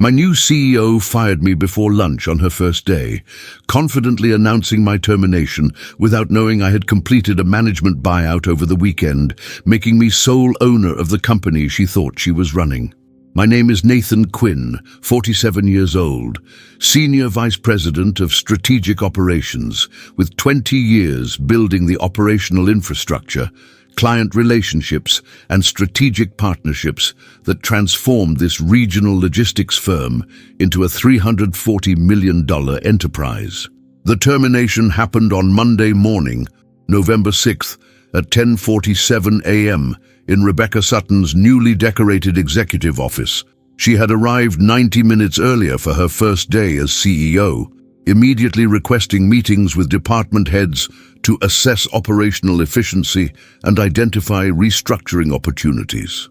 My new CEO fired me before lunch on her first day, confidently announcing my termination without knowing I had completed a management buyout over the weekend, making me sole owner of the company she thought she was running. My name is Nathan Quinn, 47 years old, Senior Vice President of Strategic Operations, with 20 years building the operational infrastructure, client relationships, and strategic partnerships that transformed this regional logistics firm into a $340 million enterprise. The termination happened on Monday morning, November 6th, at 10:47 a.m. in Rebecca Sutton's newly decorated executive office. She had arrived 90 minutes earlier for her first day as CEO, immediately requesting meetings with department heads to assess operational efficiency and identify restructuring opportunities.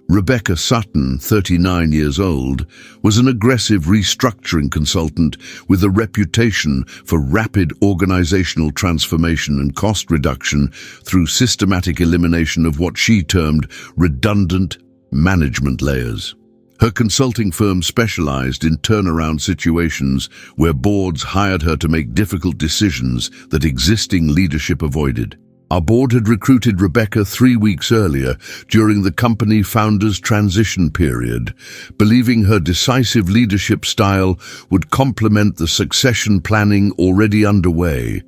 Rebecca Sutton, 39 years old, was an aggressive restructuring consultant with a reputation for rapid organizational transformation and cost reduction through systematic elimination of what she termed redundant management layers. Her consulting firm specialized in turnaround situations where boards hired her to make difficult decisions that existing leadership avoided. Our board had recruited Rebecca 3 weeks earlier during the company founder's transition period, believing her decisive leadership style would complement the succession planning already underway.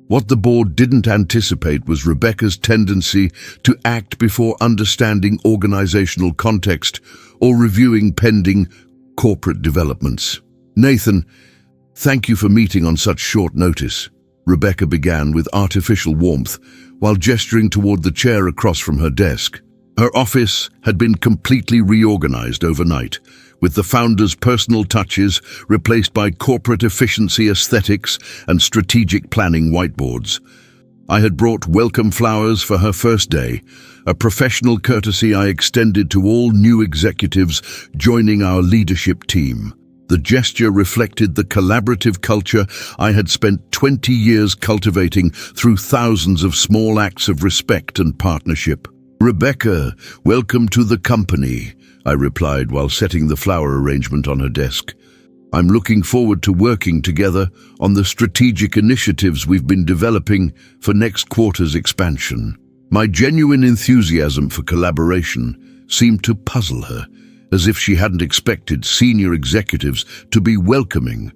What the board didn't anticipate was Rebecca's tendency to act before understanding organizational context or reviewing pending corporate developments. "Nathan, thank you for meeting on such short notice," Rebecca began with artificial warmth while gesturing toward the chair across from her desk. Her office had been completely reorganized overnight, with the founder's personal touches replaced by corporate efficiency aesthetics and strategic planning whiteboards. I had brought welcome flowers for her first day, a professional courtesy I extended to all new executives joining our leadership team. The gesture reflected the collaborative culture I had spent 20 years cultivating through thousands of small acts of respect and partnership. "Rebecca, welcome to the company," I replied while setting the flower arrangement on her desk. "I'm looking forward to working together on the strategic initiatives we've been developing for next quarter's expansion." My genuine enthusiasm for collaboration seemed to puzzle her, as if she hadn't expected senior executives to be welcoming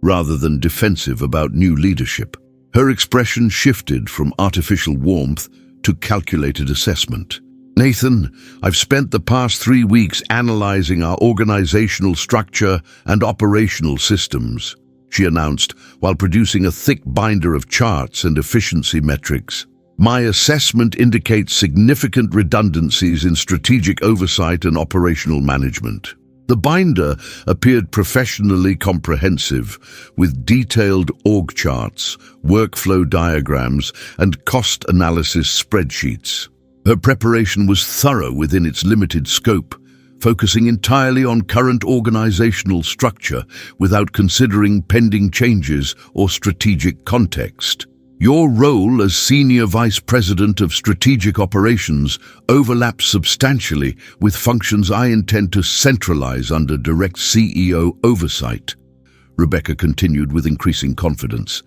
rather than defensive about new leadership. Her expression shifted from artificial warmth to calculated assessment. "Nathan, I've spent the past 3 weeks analyzing our organizational structure and operational systems," she announced while producing a thick binder of charts and efficiency metrics. "My assessment indicates significant redundancies in strategic oversight and operational management." The binder appeared professionally comprehensive, with detailed org charts, workflow diagrams, and cost analysis spreadsheets. Her preparation was thorough within its limited scope, focusing entirely on current organizational structure without considering pending changes or strategic context. "Your role as Senior Vice President of Strategic Operations overlaps substantially with functions I intend to centralize under direct CEO oversight," Rebecca continued with increasing confidence.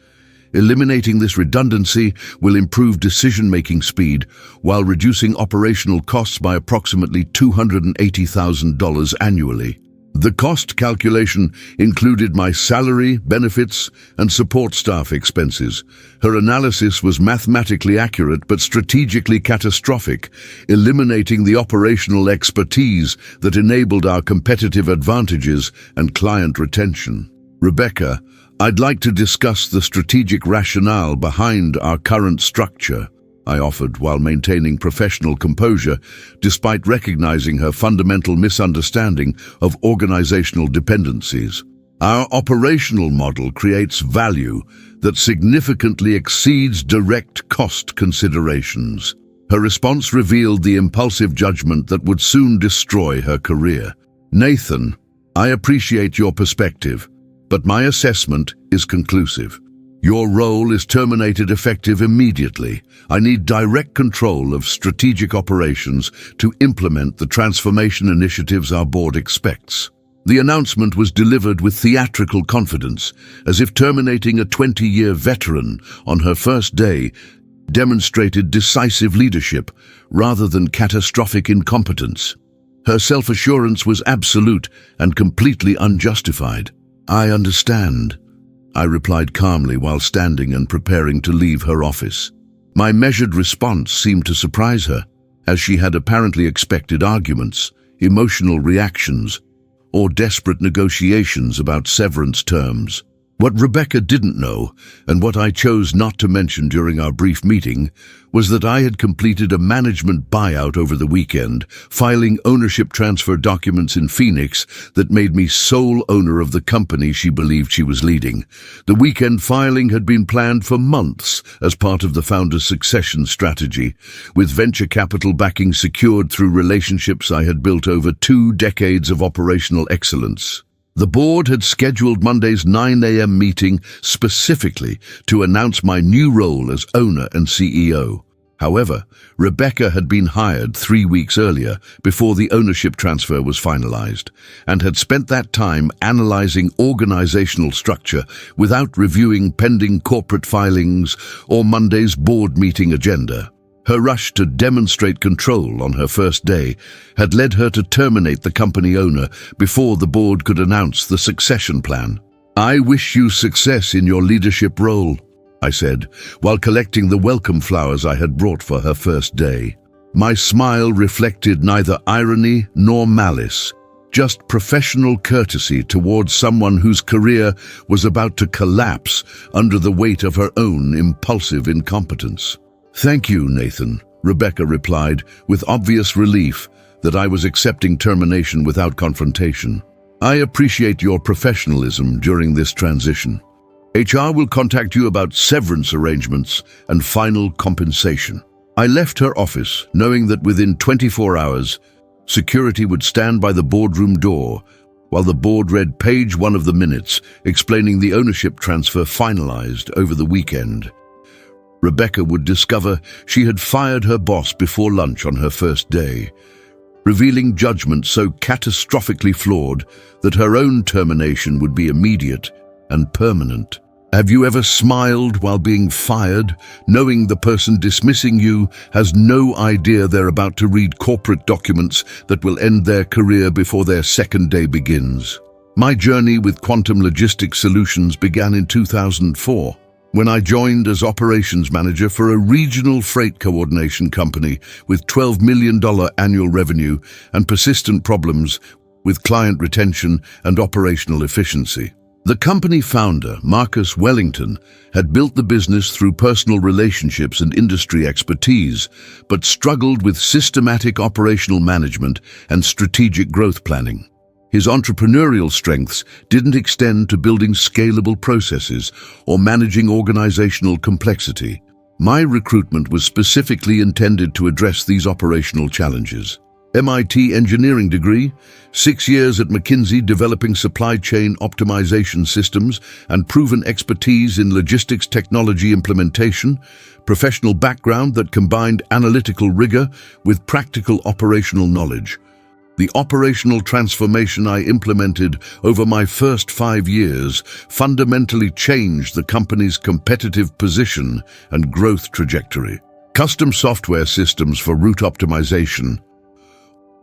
"Eliminating this redundancy will improve decision-making speed while reducing operational costs by approximately $280,000 annually." The cost calculation included my salary, benefits, and support staff expenses. Her analysis was mathematically accurate but strategically catastrophic, eliminating the operational expertise that enabled our competitive advantages and client retention. "Rebecca, I'd like to discuss the strategic rationale behind our current structure," I offered while maintaining professional composure, despite recognizing her fundamental misunderstanding of organizational dependencies. "Our operational model creates value that significantly exceeds direct cost considerations." Her response revealed the impulsive judgment that would soon destroy her career. "Nathan, I appreciate your perspective, but my assessment is conclusive. Your role is terminated effective immediately. I need direct control of strategic operations to implement the transformation initiatives our board expects." The announcement was delivered with theatrical confidence, as if terminating a 20-year veteran on her first day demonstrated decisive leadership rather than catastrophic incompetence. Her self-assurance was absolute and completely unjustified. "I understand," I replied calmly while standing and preparing to leave her office. My measured response seemed to surprise her, as she had apparently expected arguments, emotional reactions, or desperate negotiations about severance terms. What Rebecca didn't know, and what I chose not to mention during our brief meeting, was that I had completed a management buyout over the weekend, filing ownership transfer documents in Phoenix that made me sole owner of the company she believed she was leading. The weekend filing had been planned for months as part of the founder's succession strategy, with venture capital backing secured through relationships I had built over 2 decades of operational excellence. The board had scheduled Monday's 9 a.m. meeting specifically to announce my new role as owner and CEO. However, Rebecca had been hired 3 weeks earlier before the ownership transfer was finalized, and had spent that time analyzing organizational structure without reviewing pending corporate filings or Monday's board meeting agenda. Her rush to demonstrate control on her first day had led her to terminate the company owner before the board could announce the succession plan. "I wish you success in your leadership role," I said, while collecting the welcome flowers I had brought for her first day. My smile reflected neither irony nor malice, just professional courtesy towards someone whose career was about to collapse under the weight of her own impulsive incompetence. "Thank you, Nathan," Rebecca replied, with obvious relief that I was accepting termination without confrontation. "I appreciate your professionalism during this transition. HR will contact you about severance arrangements and final compensation." I left her office, knowing that within 24 hours, security would stand by the boardroom door while the board read page 1 of the minutes explaining the ownership transfer finalized over the weekend. Rebecca would discover she had fired her boss before lunch on her first day, revealing judgment so catastrophically flawed that her own termination would be immediate and permanent. Have you ever smiled while being fired, knowing the person dismissing you has no idea they're about to read corporate documents that will end their career before their second day begins? My journey with Quantum Logistics Solutions began in 2004. When I joined as operations manager for a regional freight coordination company with $12 million annual revenue and persistent problems with client retention and operational efficiency. The company founder, Marcus Wellington, had built the business through personal relationships and industry expertise, but struggled with systematic operational management and strategic growth planning. His entrepreneurial strengths didn't extend to building scalable processes or managing organizational complexity. My recruitment was specifically intended to address these operational challenges. MIT engineering degree, 6 years at McKinsey developing supply chain optimization systems and proven expertise in logistics technology implementation, professional background that combined analytical rigor with practical operational knowledge. The operational transformation I implemented over my first 5 years fundamentally changed the company's competitive position and growth trajectory. Custom software systems for route optimization,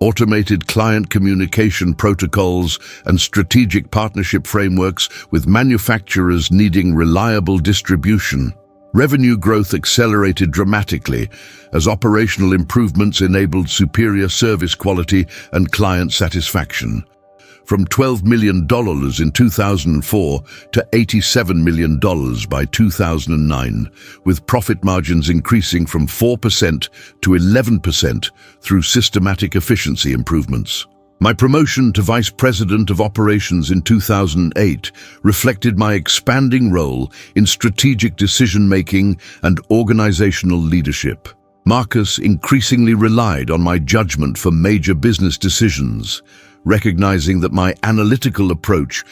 automated client communication protocols, and strategic partnership frameworks with manufacturers needing reliable distribution. Revenue growth accelerated dramatically as operational improvements enabled superior service quality and client satisfaction. From $12 million in 2004 to $87 million by 2009, with profit margins increasing from 4% to 11% through systematic efficiency improvements. My promotion to Vice President of Operations in 2008 reflected my expanding role in strategic decision-making and organizational leadership. Marcus increasingly relied on my judgment for major business decisions, recognizing that my analytical approach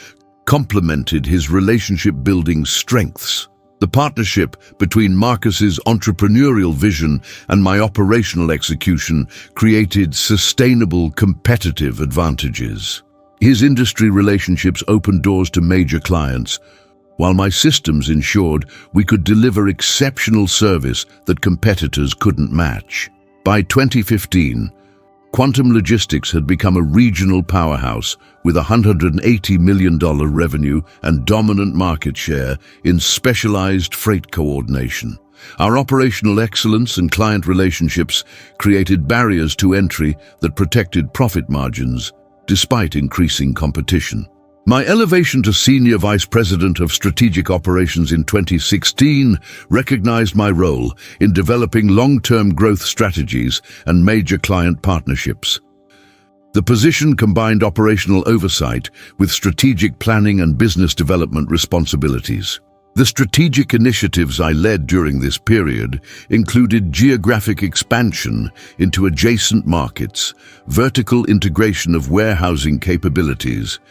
complemented his relationship-building strengths. The partnership between Marcus's entrepreneurial vision and my operational execution created sustainable competitive advantages. His industry relationships opened doors to major clients, while my systems ensured we could deliver exceptional service that competitors couldn't match. By 2015, Quantum Logistics had become a regional powerhouse with $180 million revenue and dominant market share in specialized freight coordination. Our operational excellence and client relationships created barriers to entry that protected profit margins, despite increasing competition. My elevation to Senior Vice President of Strategic Operations in 2016 recognized my role in developing long-term growth strategies and major client partnerships. The position combined operational oversight with strategic planning and business development responsibilities. The strategic initiatives I led during this period included geographic expansion into adjacent markets, vertical integration of warehousing capabilities,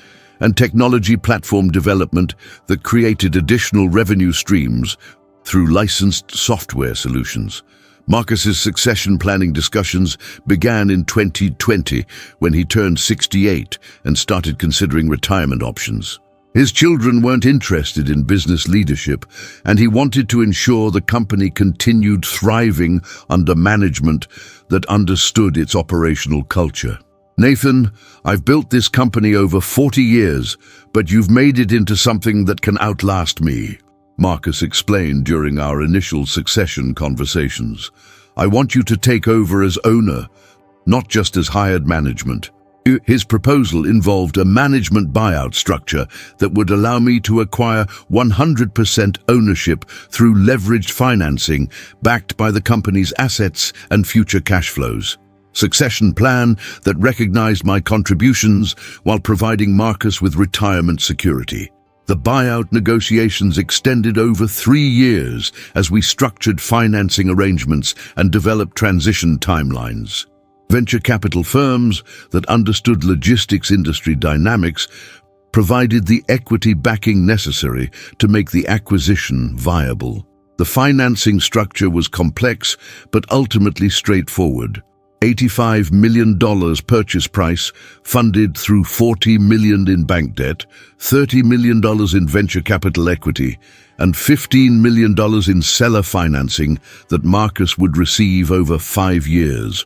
and technology platform development that created additional revenue streams through licensed software solutions. Marcus's succession planning discussions began in 2020 when he turned 68 and started considering retirement options. His children weren't interested in business leadership, and he wanted to ensure the company continued thriving under management that understood its operational culture. "Nathan, I've built this company over 40 years, but you've made it into something that can outlast me," Marcus explained during our initial succession conversations. "I want you to take over as owner, not just as hired management." His proposal involved a management buyout structure that would allow me to acquire 100% ownership through leveraged financing backed by the company's assets and future cash flows. Succession plan that recognized my contributions while providing Marcus with retirement security. The buyout negotiations extended over 3 years as we structured financing arrangements and developed transition timelines. Venture capital firms that understood logistics industry dynamics provided the equity backing necessary to make the acquisition viable. The financing structure was complex but ultimately straightforward. $85 million purchase price funded through $40 million in bank debt, $30 million in venture capital equity, and $15 million in seller financing that Marcus would receive over 5 years.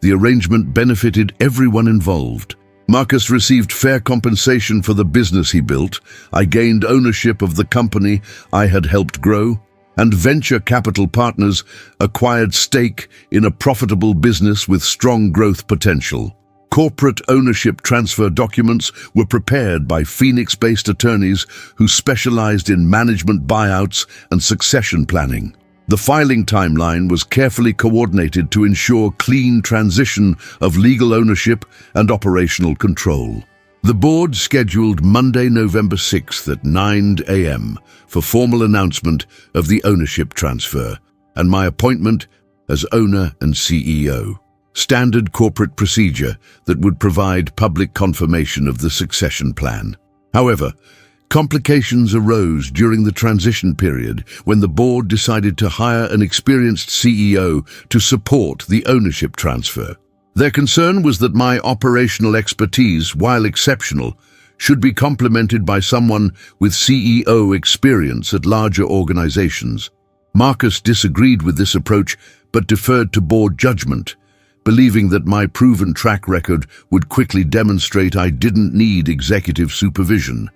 The arrangement benefited everyone involved. Marcus received fair compensation for the business he built. I gained ownership of the company I had helped grow, and venture capital partners acquired stake in a profitable business with strong growth potential. Corporate ownership transfer documents were prepared by Phoenix-based attorneys who specialized in management buyouts and succession planning. The filing timeline was carefully coordinated to ensure clean transition of legal ownership and operational control. The board scheduled Monday, November 6th at 9 a.m. for formal announcement of the ownership transfer and my appointment as owner and CEO. Standard corporate procedure that would provide public confirmation of the succession plan. However, complications arose during the transition period when the board decided to hire an experienced CEO to support the ownership transfer. Their concern was that my operational expertise, while exceptional, should be complemented by someone with CEO experience at larger organizations. Marcus disagreed with this approach but deferred to board judgment, believing that my proven track record would quickly demonstrate I didn't need executive supervision.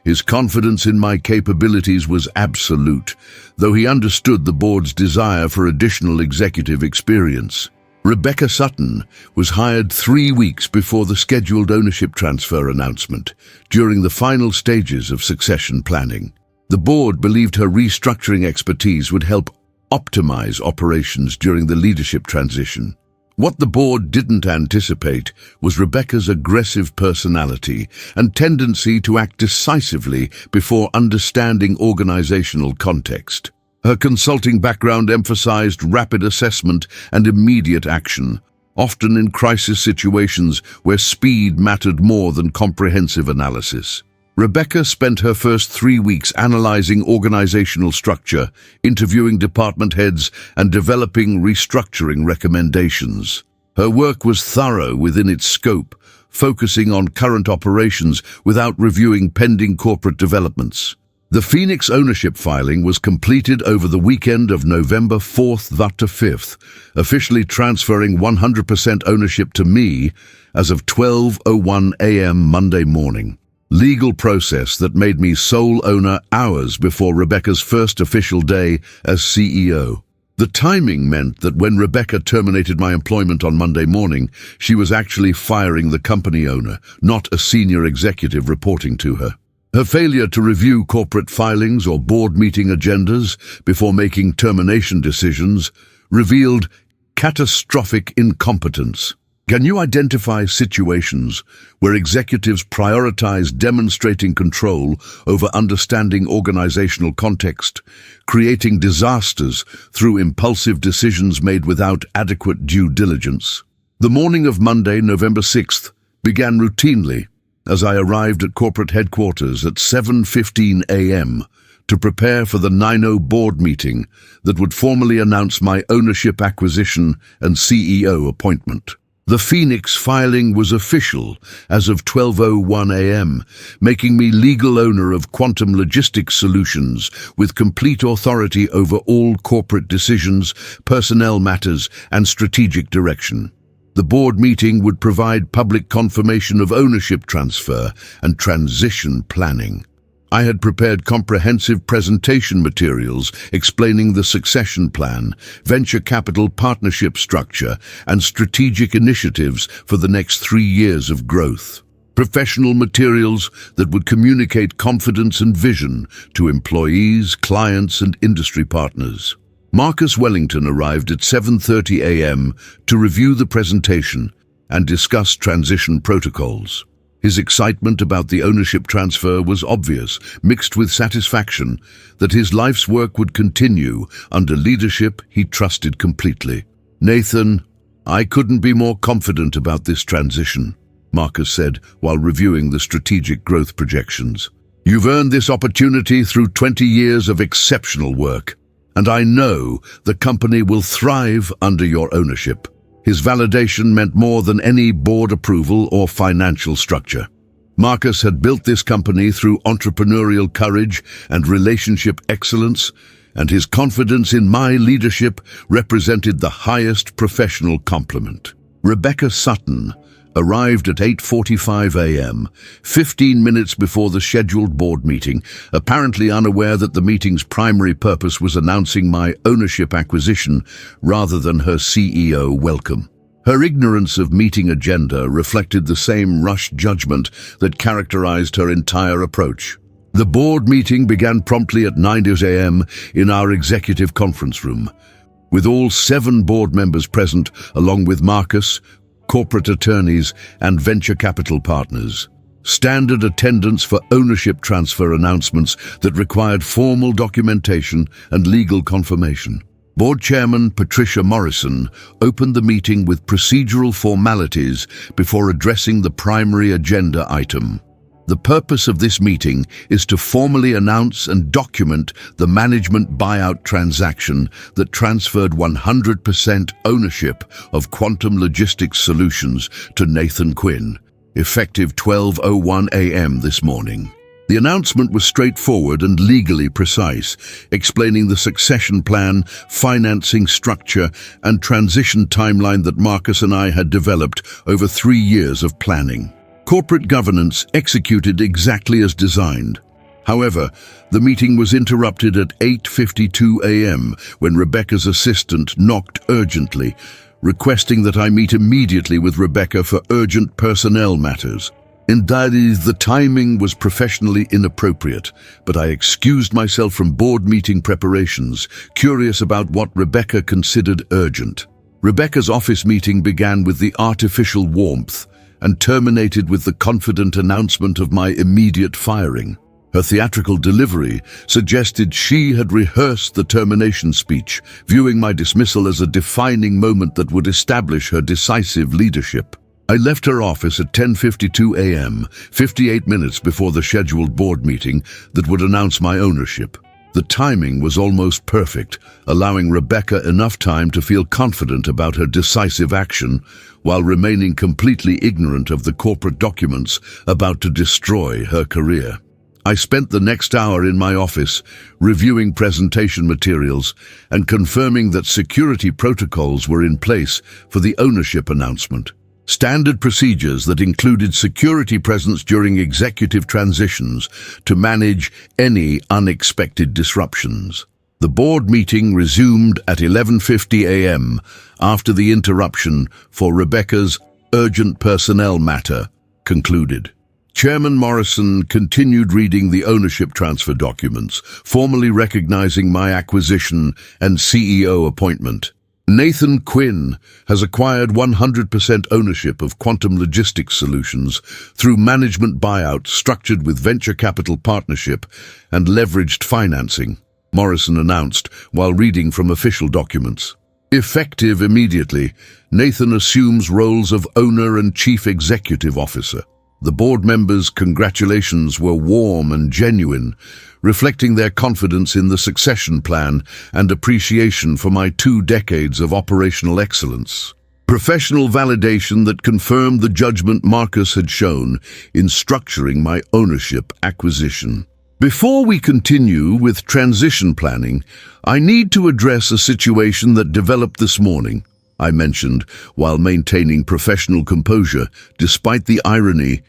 His confidence in my capabilities was absolute, though he understood the board's desire for additional executive experience. Rebecca Sutton was hired 3 weeks before the scheduled ownership transfer announcement, during the final stages of succession planning. The board believed her restructuring expertise would help optimize operations during the leadership transition. What the board didn't anticipate was Rebecca's aggressive personality and tendency to act decisively before understanding organizational context. Her consulting background emphasized rapid assessment and immediate action, often in crisis situations where speed mattered more than comprehensive analysis. Rebecca spent her first 3 weeks analyzing organizational structure, interviewing department heads, and developing restructuring recommendations. Her work was thorough within its scope, focusing on current operations without reviewing pending corporate developments. The Phoenix ownership filing was completed over the weekend of November 4th to 5th, officially transferring 100% ownership to me as of 12:01 a.m. Monday morning. Legal process that made me sole owner hours before Rebecca's first official day as CEO. The timing meant that when Rebecca terminated my employment on Monday morning, she was actually firing the company owner, not a senior executive reporting to her. Her failure to review corporate filings or board meeting agendas before making termination decisions revealed catastrophic incompetence. Can you identify situations where executives prioritize demonstrating control over understanding organizational context, creating disasters through impulsive decisions made without adequate due diligence? The morning of Monday, November 6th, began routinely as I arrived at corporate headquarters at 7:15 a.m. to prepare for the 9:00 board meeting that would formally announce my ownership acquisition and CEO appointment. The Phoenix filing was official as of 12:01 a.m., making me legal owner of Quantum Logistics Solutions with complete authority over all corporate decisions, personnel matters, and strategic direction. The board meeting would provide public confirmation of ownership transfer and transition planning. I had prepared comprehensive presentation materials explaining the succession plan, venture capital partnership structure, and strategic initiatives for the next 3 years of growth. Professional materials that would communicate confidence and vision to employees, clients, and industry partners. Marcus Wellington arrived at 7:30 a.m. to review the presentation and discuss transition protocols. His excitement about the ownership transfer was obvious, mixed with satisfaction that his life's work would continue under leadership he trusted completely. "Nathan, I couldn't be more confident about this transition," Marcus said while reviewing the strategic growth projections. "You've earned this opportunity through 20 years of exceptional work, and I know the company will thrive under your ownership." His validation meant more than any board approval or financial structure. Marcus had built this company through entrepreneurial courage and relationship excellence, and his confidence in my leadership represented the highest professional compliment. Rebecca Sutton arrived at 8:45 a.m., 15 minutes before the scheduled board meeting, apparently unaware that the meeting's primary purpose was announcing my ownership acquisition rather than her CEO welcome. Her ignorance of meeting agenda reflected the same rushed judgment that characterized her entire approach. The board meeting began promptly at 9 a.m. in our executive conference room, with all 7 board members present, along with Marcus, corporate attorneys, and venture capital partners. Standard attendance for ownership transfer announcements that required formal documentation and legal confirmation. Board Chairman Patricia Morrison opened the meeting with procedural formalities before addressing the primary agenda item. The purpose of this meeting is to formally announce and document the management buyout transaction that transferred 100% ownership of Quantum Logistics Solutions to Nathan Quinn, effective 12:01 a.m. this morning. The announcement was straightforward and legally precise, explaining the succession plan, financing structure, and transition timeline that Marcus and I had developed over 3 years of planning. Corporate governance executed exactly as designed. However, the meeting was interrupted at 8:52 a.m. when Rebecca's assistant knocked urgently, requesting that I meet immediately with Rebecca for urgent personnel matters. Indeed, the timing was professionally inappropriate, but I excused myself from board meeting preparations, curious about what Rebecca considered urgent. Rebecca's office meeting began with the artificial warmth and terminated with the confident announcement of my immediate firing. Her theatrical delivery suggested she had rehearsed the termination speech, viewing my dismissal as a defining moment that would establish her decisive leadership. I left her office at 10:52 a.m., 58 minutes before the scheduled board meeting that would announce my ownership. The timing was almost perfect, allowing Rebecca enough time to feel confident about her decisive action while remaining completely ignorant of the corporate documents about to destroy her career. I spent the next hour in my office, reviewing presentation materials and confirming that security protocols were in place for the ownership announcement. Standard procedures that included security presence during executive transitions to manage any unexpected disruptions. The board meeting resumed at 11:50 a.m. after the interruption for Rebecca's urgent personnel matter concluded. Chairman Morrison continued reading the ownership transfer documents, formally recognizing my acquisition and CEO appointment. Nathan Quinn has acquired 100% ownership of Quantum Logistics Solutions through management buyout structured with venture capital partnership and leveraged financing, Morrison announced while reading from official documents. Effective immediately, Nathan assumes roles of owner and chief executive officer. The board members' congratulations were warm and genuine, reflecting their confidence in the succession plan and appreciation for my 2 decades of operational excellence. Professional validation that confirmed the judgment Marcus had shown in structuring my ownership acquisition. Before we continue with transition planning, I need to address a situation that developed this morning, I mentioned, while maintaining professional composure despite the irony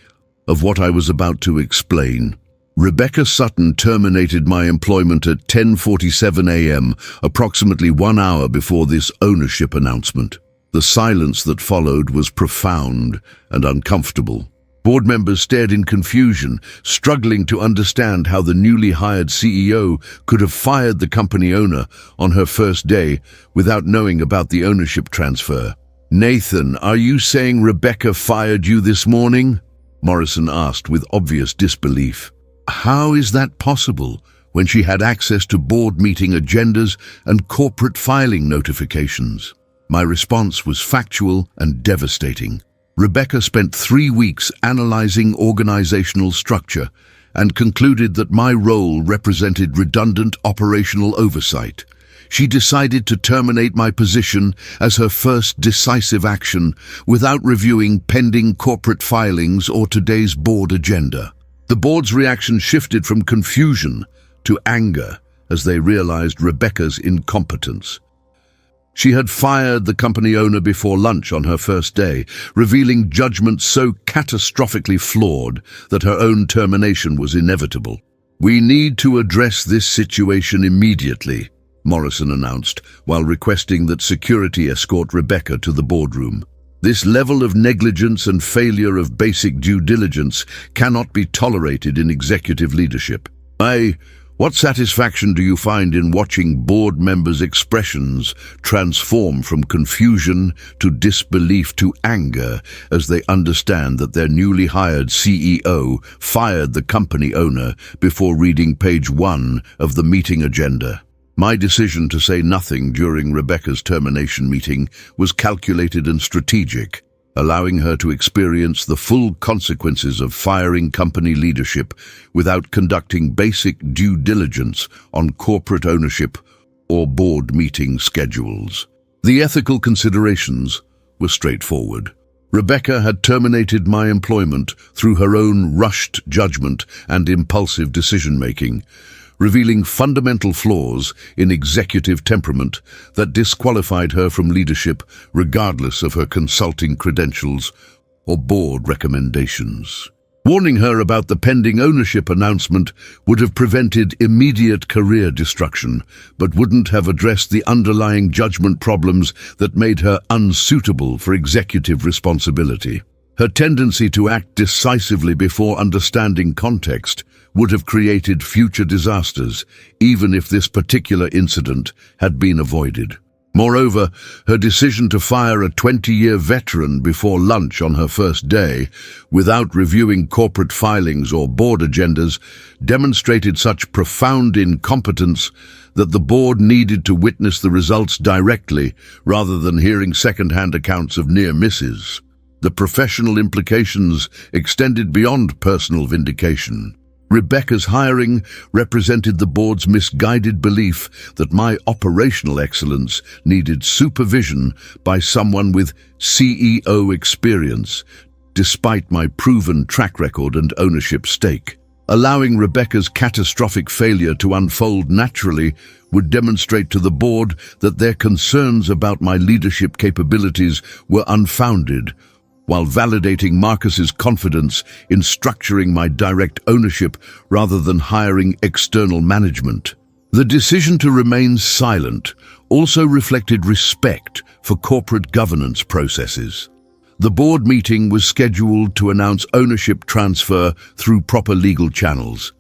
of what I was about to explain. Rebecca Sutton terminated my employment at 10:47 a.m., approximately 1 hour before this ownership announcement. The silence that followed was profound and uncomfortable. Board members stared in confusion, struggling to understand how the newly hired CEO could have fired the company owner on her first day without knowing about the ownership transfer. "Nathan, are you saying Rebecca fired you this morning?" Morrison asked with obvious disbelief. "How is that possible when she had access to board meeting agendas and corporate filing notifications?" My response was factual and devastating. Rebecca spent 3 weeks analyzing organizational structure and concluded that my role represented redundant operational oversight. She decided to terminate my position as her first decisive action without reviewing pending corporate filings or today's board agenda. The board's reaction shifted from confusion to anger as they realized Rebecca's incompetence. She had fired the company owner before lunch on her first day, revealing judgment so catastrophically flawed that her own termination was inevitable. "We need to address this situation immediately," Morrison announced, while requesting that security escort Rebecca to the boardroom. "This level of negligence and failure of basic due diligence cannot be tolerated in executive leadership. What satisfaction do you find in watching board members' expressions transform from confusion to disbelief to anger as they understand that their newly hired CEO fired the company owner before reading page 1 of the meeting agenda? My decision to say nothing during Rebecca's termination meeting was calculated and strategic, allowing her to experience the full consequences of firing company leadership without conducting basic due diligence on corporate ownership or board meeting schedules. The ethical considerations were straightforward. Rebecca had terminated my employment through her own rushed judgment and impulsive decision-making, revealing fundamental flaws in executive temperament that disqualified her from leadership regardless of her consulting credentials or board recommendations. Warning her about the pending ownership announcement would have prevented immediate career destruction, but wouldn't have addressed the underlying judgment problems that made her unsuitable for executive responsibility. Her tendency to act decisively before understanding context would have created future disasters, even if this particular incident had been avoided. Moreover, her decision to fire a 20-year veteran before lunch on her first day, without reviewing corporate filings or board agendas, demonstrated such profound incompetence that the board needed to witness the results directly rather than hearing second-hand accounts of near misses. The professional implications extended beyond personal vindication. Rebecca's hiring represented the board's misguided belief that my operational excellence needed supervision by someone with CEO experience, despite my proven track record and ownership stake. Allowing Rebecca's catastrophic failure to unfold naturally would demonstrate to the board that their concerns about my leadership capabilities were unfounded, while validating Marcus's confidence in structuring my direct ownership rather than hiring external management. The decision to remain silent also reflected respect for corporate governance processes. The board meeting was scheduled to announce ownership transfer through proper legal channels,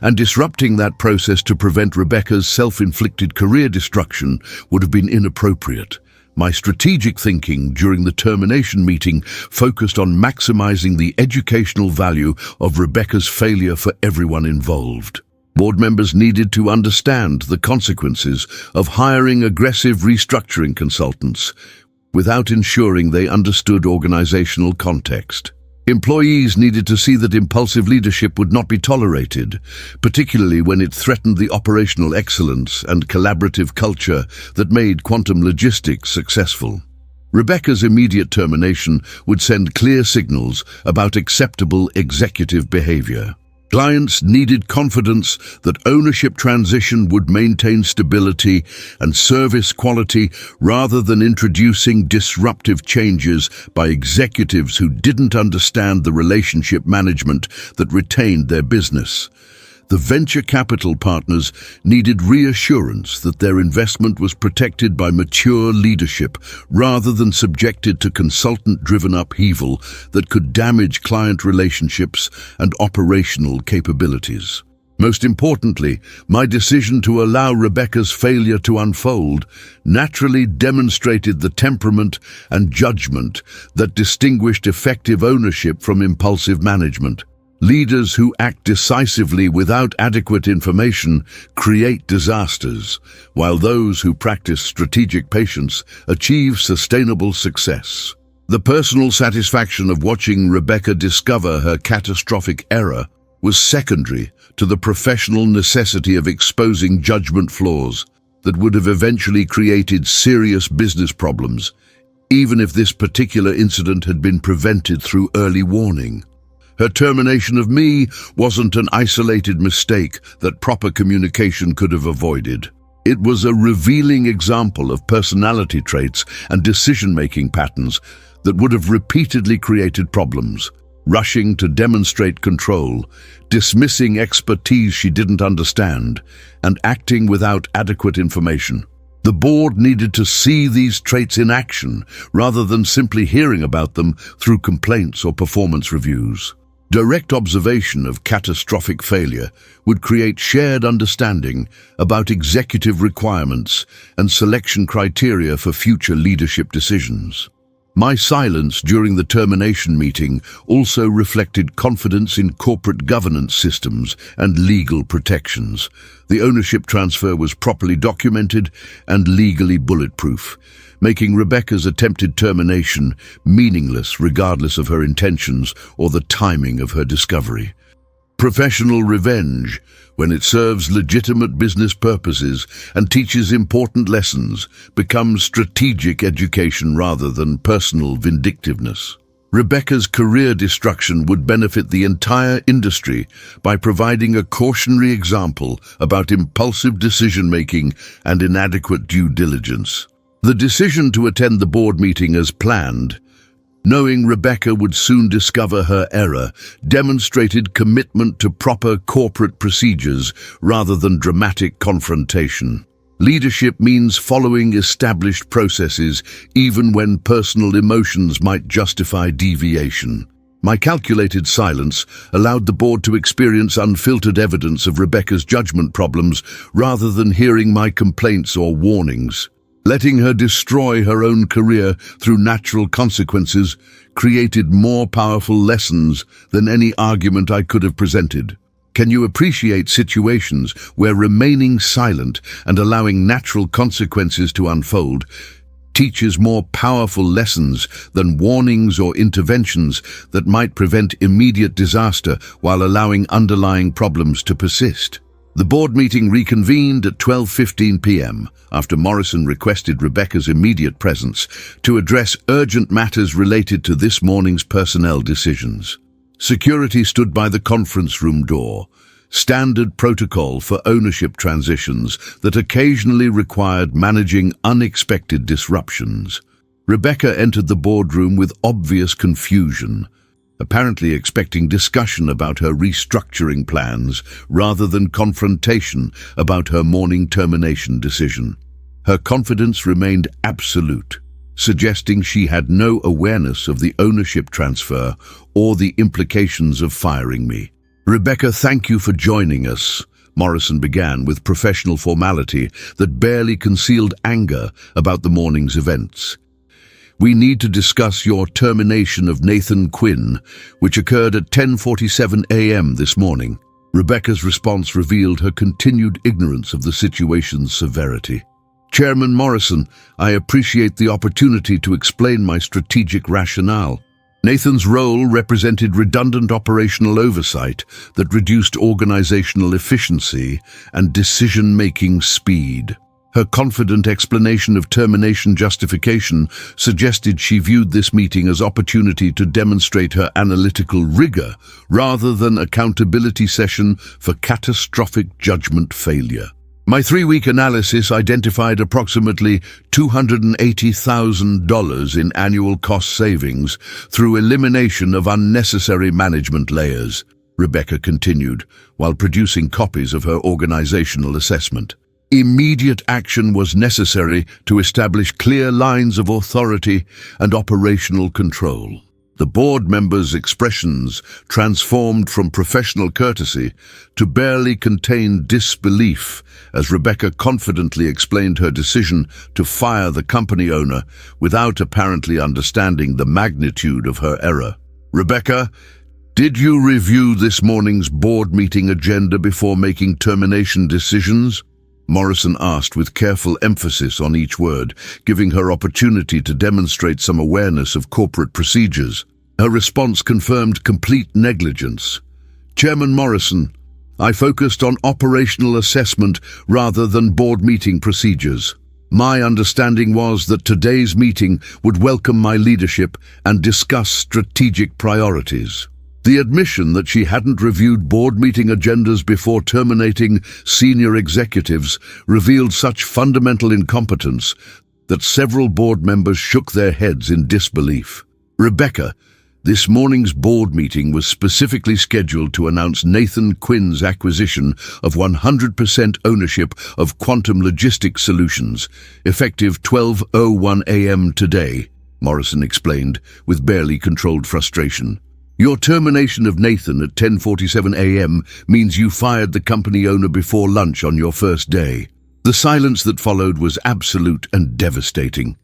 and disrupting that process to prevent Rebecca's self-inflicted career destruction would have been inappropriate. My strategic thinking during the termination meeting focused on maximizing the educational value of Rebecca's failure for everyone involved. Board members needed to understand the consequences of hiring aggressive restructuring consultants without ensuring they understood organizational context. Employees needed to see that impulsive leadership would not be tolerated, particularly when it threatened the operational excellence and collaborative culture that made quantum logistics successful. Rebecca's immediate termination would send clear signals about acceptable executive behavior. Clients needed confidence that ownership transition would maintain stability and service quality rather than introducing disruptive changes by executives who didn't understand the relationship management that retained their business. The venture capital partners needed reassurance that their investment was protected by mature leadership rather than subjected to consultant-driven upheaval that could damage client relationships and operational capabilities. Most importantly, my decision to allow Rebecca's failure to unfold naturally demonstrated the temperament and judgment that distinguished effective ownership from impulsive management. Leaders who act decisively without adequate information create disasters, while those who practice strategic patience achieve sustainable success. The personal satisfaction of watching Rebecca discover her catastrophic error was secondary to the professional necessity of exposing judgment flaws that would have eventually created serious business problems, even if this particular incident had been prevented through early warning. Her termination of me wasn't an isolated mistake that proper communication could have avoided. It was a revealing example of personality traits and decision-making patterns that would have repeatedly created problems. Rushing to demonstrate control, dismissing expertise she didn't understand, and acting without adequate information. The board needed to see these traits in action rather than simply hearing about them through complaints or performance reviews. Direct observation of catastrophic failure would create shared understanding about executive requirements and selection criteria for future leadership decisions. My silence during the termination meeting also reflected confidence in corporate governance systems and legal protections. The ownership transfer was properly documented and legally bulletproof, making Rebecca's attempted termination meaningless regardless of her intentions or the timing of her discovery. Professional revenge, when it serves legitimate business purposes and teaches important lessons, becomes strategic education rather than personal vindictiveness. Rebecca's career destruction would benefit the entire industry by providing a cautionary example about impulsive decision-making and inadequate due diligence. The decision to attend the board meeting as planned, knowing Rebecca would soon discover her error, demonstrated commitment to proper corporate procedures rather than dramatic confrontation. Leadership means following established processes even when personal emotions might justify deviation. My calculated silence allowed the board to experience unfiltered evidence of Rebecca's judgment problems rather than hearing my complaints or warnings. Letting her destroy her own career through natural consequences created more powerful lessons than any argument I could have presented. Can you appreciate situations where remaining silent and allowing natural consequences to unfold teaches more powerful lessons than warnings or interventions that might prevent immediate disaster while allowing underlying problems to persist. The board meeting reconvened at 12:15 p.m. after Morrison requested Rebecca's immediate presence to address urgent matters related to this morning's personnel decisions. Security stood by the conference room door, standard protocol for ownership transitions that occasionally required managing unexpected disruptions. Rebecca entered the boardroom with obvious confusion, apparently expecting discussion about her restructuring plans rather than confrontation about her morning termination decision. Her confidence remained absolute, suggesting she had no awareness of the ownership transfer or the implications of firing me. "Rebecca, thank you for joining us," Morrison began with professional formality that barely concealed anger about the morning's events. "We need to discuss your termination of Nathan Quinn, which occurred at 10:47 a.m. this morning." Rebecca's response revealed her continued ignorance of the situation's severity. "Chairman Morrison, I appreciate the opportunity to explain my strategic rationale. Nathan's role represented redundant operational oversight that reduced organizational efficiency and decision-making speed." Her confident explanation of termination justification suggested she viewed this meeting as opportunity to demonstrate her analytical rigor rather than accountability session for catastrophic judgment failure. "My 3-week analysis identified approximately $280,000 in annual cost savings through elimination of unnecessary management layers," Rebecca continued, while producing copies of her organizational assessment. "Immediate action was necessary to establish clear lines of authority and operational control." The board members' expressions transformed from professional courtesy to barely contained disbelief as Rebecca confidently explained her decision to fire the company owner without apparently understanding the magnitude of her error. "Rebecca, did you review this morning's board meeting agenda before making termination decisions?" Morrison asked with careful emphasis on each word, giving her opportunity to demonstrate some awareness of corporate procedures. Her response confirmed complete negligence. "Chairman Morrison, I focused on operational assessment rather than board meeting procedures. My understanding was that today's meeting would welcome my leadership and discuss strategic priorities." The admission that she hadn't reviewed board meeting agendas before terminating senior executives revealed such fundamental incompetence that several board members shook their heads in disbelief. "Rebecca, this morning's board meeting was specifically scheduled to announce Nathan Quinn's acquisition of 100% ownership of Quantum Logistics Solutions, effective 12:01 a.m. today," Morrison explained with barely controlled frustration. "Your termination of Nathan at 10:47 a.m. means you fired the company owner before lunch on your first day." The silence that followed was absolute and devastating.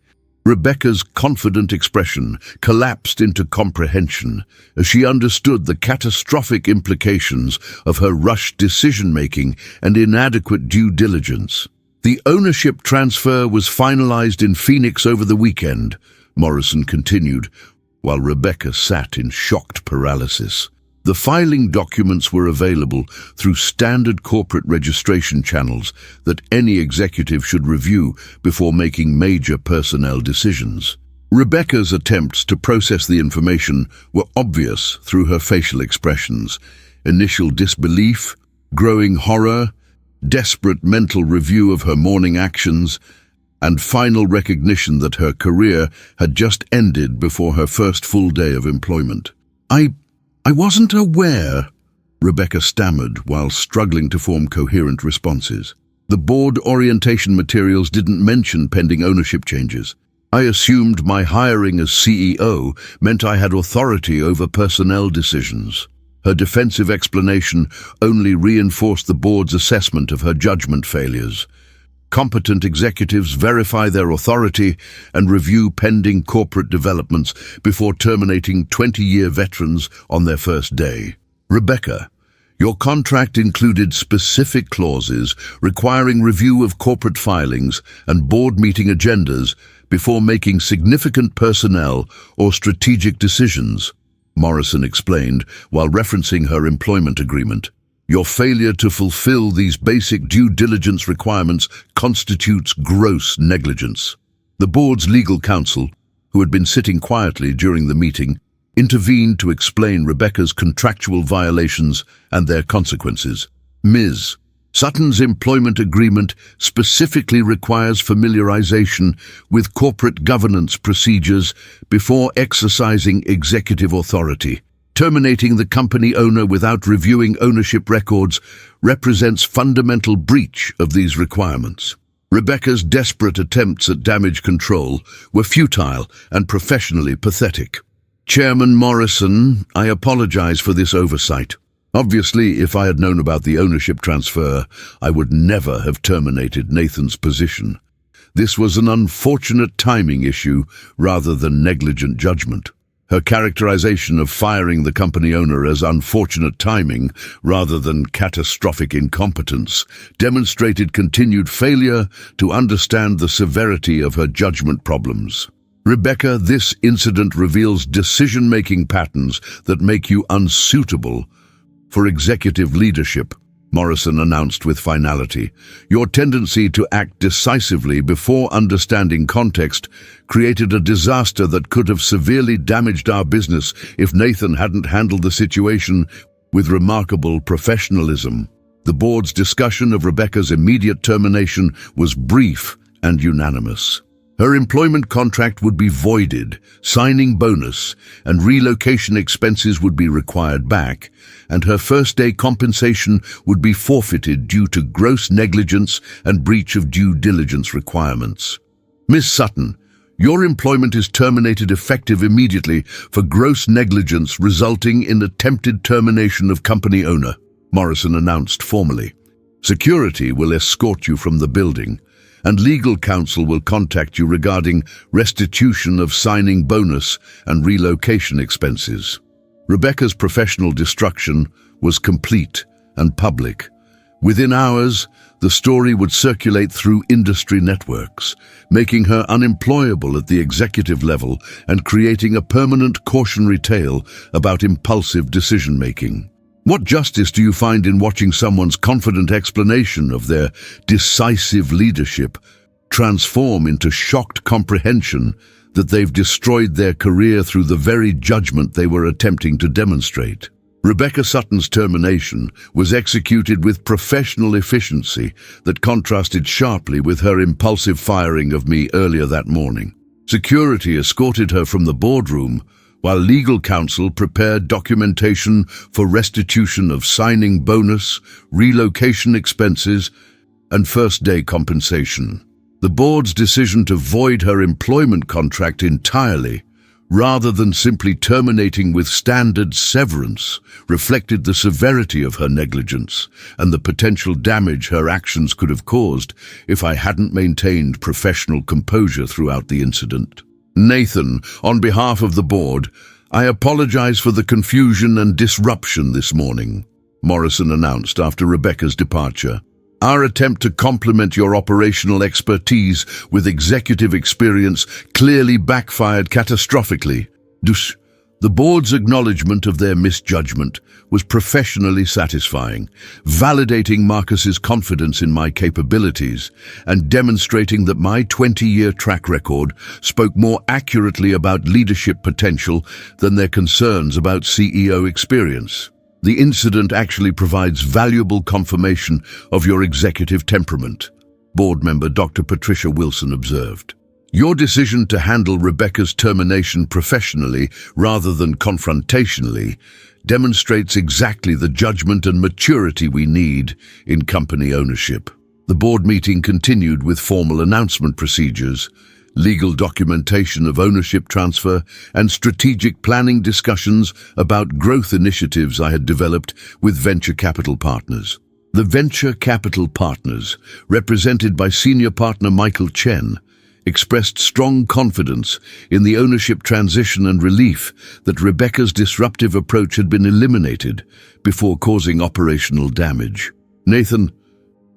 Rebecca's confident expression collapsed into comprehension as she understood the catastrophic implications of her rushed decision-making and inadequate due diligence. "The ownership transfer was finalized in Phoenix over the weekend," Morrison continued, while Rebecca sat in shocked paralysis. The filing documents were available through standard corporate registration channels that any executive should review before making major personnel decisions. Rebecca's attempts to process the information were obvious through her facial expressions: initial disbelief, growing horror, desperate mental review of her morning actions, and final recognition that her career had just ended before her first full day of employment. I wasn't aware," Rebecca stammered while struggling to form coherent responses. "The board orientation materials didn't mention pending ownership changes. I assumed my hiring as CEO meant I had authority over personnel decisions." Her defensive explanation only reinforced the board's assessment of her judgment failures. Competent executives verify their authority and review pending corporate developments before terminating 20-year veterans on their first day. "Rebecca, your contract included specific clauses requiring review of corporate filings and board meeting agendas before making significant personnel or strategic decisions, Morrison explained while referencing her employment agreement. Your failure to fulfill these basic due diligence requirements constitutes gross negligence. The board's legal counsel, who had been sitting quietly during the meeting, intervened to explain Rebecca's contractual violations and their consequences. Ms. Sutton's employment agreement specifically requires familiarization with corporate governance procedures before exercising executive authority. Terminating the company owner without reviewing ownership records represents fundamental breach of these requirements. Rebecca's desperate attempts at damage control were futile and professionally pathetic. Chairman Morrison, I apologize for this oversight. Obviously, if I had known about the ownership transfer, I would never have terminated Nathan's position. This was an unfortunate timing issue rather than negligent judgment. Her characterization of firing the company owner as unfortunate timing rather than catastrophic incompetence demonstrated continued failure to understand the severity of her judgment problems. Rebecca, this incident reveals decision-making patterns that make you unsuitable for executive leadership, Morrison announced with finality. Your tendency to act decisively before understanding context created a disaster that could have severely damaged our business if Nathan hadn't handled the situation with remarkable professionalism. The board's discussion of Rebecca's immediate termination was brief and unanimous. Her employment contract would be voided, signing bonus and relocation expenses would be required back, and her first-day compensation would be forfeited due to gross negligence and breach of due diligence requirements. Ms. Sutton, your employment is terminated effective immediately for gross negligence resulting in attempted termination of company owner, Morrison announced formally. Security will escort you from the building, and legal counsel will contact you regarding restitution of signing bonus and relocation expenses. Rebecca's professional destruction was complete and public. Within hours, the story would circulate through industry networks, making her unemployable at the executive level and creating a permanent cautionary tale about impulsive decision-making. What justice do you find in watching someone's confident explanation of their decisive leadership transform into shocked comprehension that they've destroyed their career through the very judgment they were attempting to demonstrate? Rebecca Sutton's termination was executed with professional efficiency that contrasted sharply with her impulsive firing of me earlier that morning. Security escorted her from the boardroom, while legal counsel prepared documentation for restitution of signing bonus, relocation expenses, and first-day compensation. The board's decision to void her employment contract entirely, rather than simply terminating with standard severance, reflected the severity of her negligence and the potential damage her actions could have caused if I hadn't maintained professional composure throughout the incident. Nathan, on behalf of the board, I apologize for the confusion and disruption this morning, Morrison announced after Rebecca's departure. Our attempt to complement your operational expertise with executive experience clearly backfired catastrophically. The board's acknowledgement of their misjudgment was professionally satisfying, validating Marcus's confidence in my capabilities and demonstrating that my 20-year track record spoke more accurately about leadership potential than their concerns about CEO experience. The incident actually provides valuable confirmation of your executive temperament, board member Dr. Patricia Wilson observed. Your decision to handle Rebecca's termination professionally rather than confrontationally demonstrates exactly the judgment and maturity we need in company ownership. The board meeting continued with formal announcement procedures, legal documentation of ownership transfer, and strategic planning discussions about growth initiatives I had developed with venture capital partners. The venture capital partners, represented by senior partner Michael Chen, expressed strong confidence in the ownership transition and relief that Rebecca's disruptive approach had been eliminated before causing operational damage. Nathan,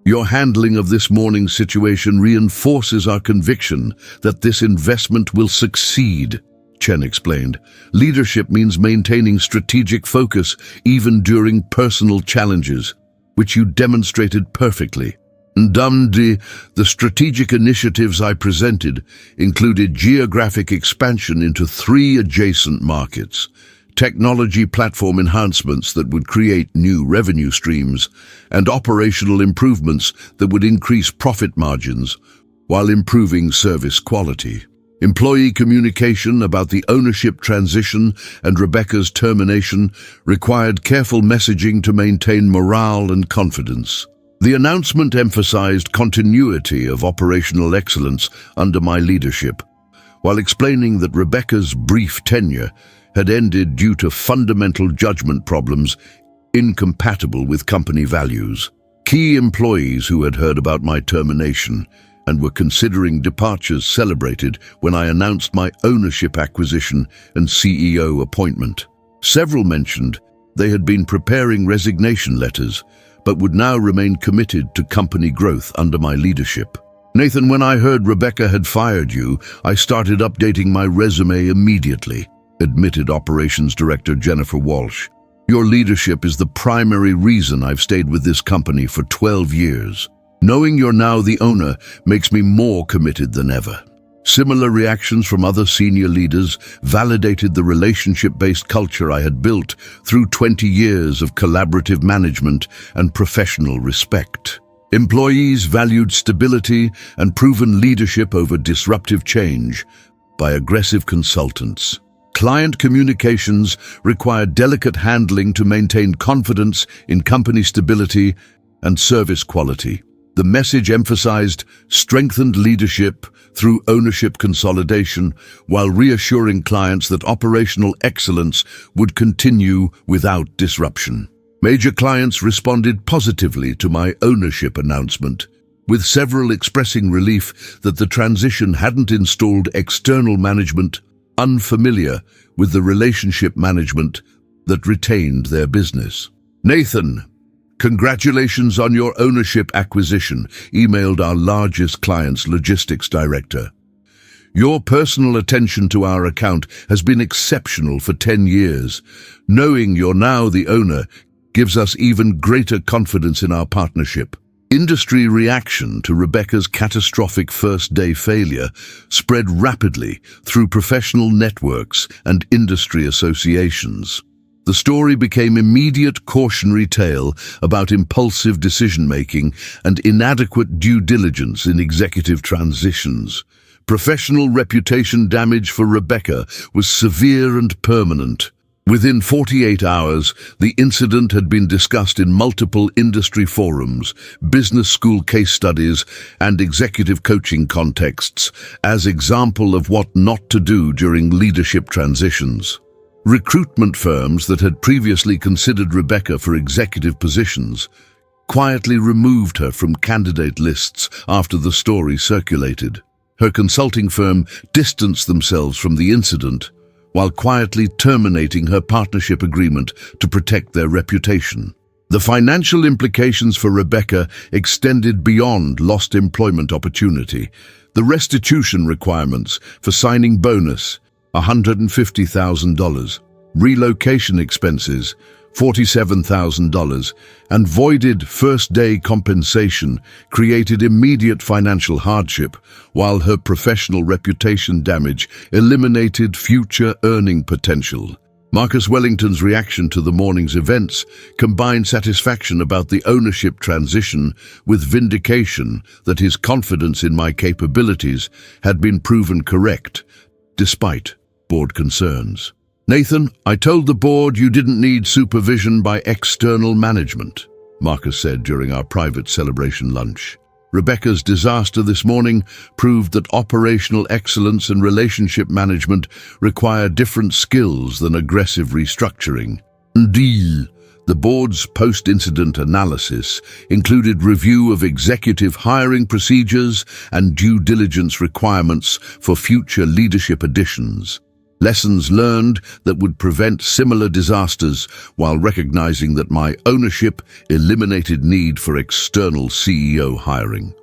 Your handling of this morning's situation reinforces our conviction that this investment will succeed, Chen explained. Leadership means maintaining strategic focus even during personal challenges, which you demonstrated perfectly. Ndamdi, the strategic initiatives I presented included geographic expansion into 3 adjacent markets, technology platform enhancements that would create new revenue streams, and operational improvements that would increase profit margins while improving service quality. Employee communication about the ownership transition and Rebecca's termination required careful messaging to maintain morale and confidence. The announcement emphasized continuity of operational excellence under my leadership, while explaining that Rebecca's brief tenure had ended due to fundamental judgment problems incompatible with company values. Key employees who had heard about my termination and were considering departures celebrated when I announced my ownership acquisition and CEO appointment. Several mentioned they had been preparing resignation letters, but would now remain committed to company growth under my leadership. Nathan, when I heard Rebecca had fired you, I started updating my resume immediately, admitted Operations Director Jennifer Walsh. Your leadership is the primary reason I've stayed with this company for 12 years. Knowing you're now the owner makes me more committed than ever. Similar reactions from other senior leaders validated the relationship-based culture I had built through 20 years of collaborative management and professional respect. Employees valued stability and proven leadership over disruptive change by aggressive consultants. Client communications required delicate handling to maintain confidence in company stability and service quality. The message emphasized strengthened leadership through ownership consolidation while reassuring clients that operational excellence would continue without disruption. Major clients responded positively to my ownership announcement, with several expressing relief that the transition hadn't installed external management unfamiliar with the relationship management that retained their business. Nathan, congratulations on your ownership acquisition, emailed our largest client's logistics director. Your personal attention to our account has been exceptional for 10 years. Knowing you're now the owner gives us even greater confidence in our partnership. Industry reaction to Rebecca's catastrophic first-day failure spread rapidly through professional networks and industry associations. The story became immediate cautionary tale about impulsive decision-making and inadequate due diligence in executive transitions. Professional reputation damage for Rebecca was severe and permanent. Within 48 hours, the incident had been discussed in multiple industry forums, business school case studies, and executive coaching contexts as example of what not to do during leadership transitions. Recruitment firms that had previously considered Rebecca for executive positions quietly removed her from candidate lists after the story circulated. Her consulting firm distanced themselves from the incident, while quietly terminating her partnership agreement to protect their reputation. The financial implications for Rebecca extended beyond lost employment opportunity. The restitution requirements for signing bonus, $150,000, relocation expenses, $47,000, and voided first-day compensation created immediate financial hardship, while her professional reputation damage eliminated future earning potential. Marcus Wellington's reaction to the morning's events combined satisfaction about the ownership transition with vindication that his confidence in my capabilities had been proven correct, despite board concerns. Nathan, I told the board you didn't need supervision by external management, Marcus said during our private celebration lunch. Rebecca's disaster this morning proved that operational excellence and relationship management require different skills than aggressive restructuring. Indeed, the board's post-incident analysis included review of executive hiring procedures and due diligence requirements for future leadership additions. Lessons learned that would prevent similar disasters, while recognizing that my ownership eliminated need for external CEO hiring.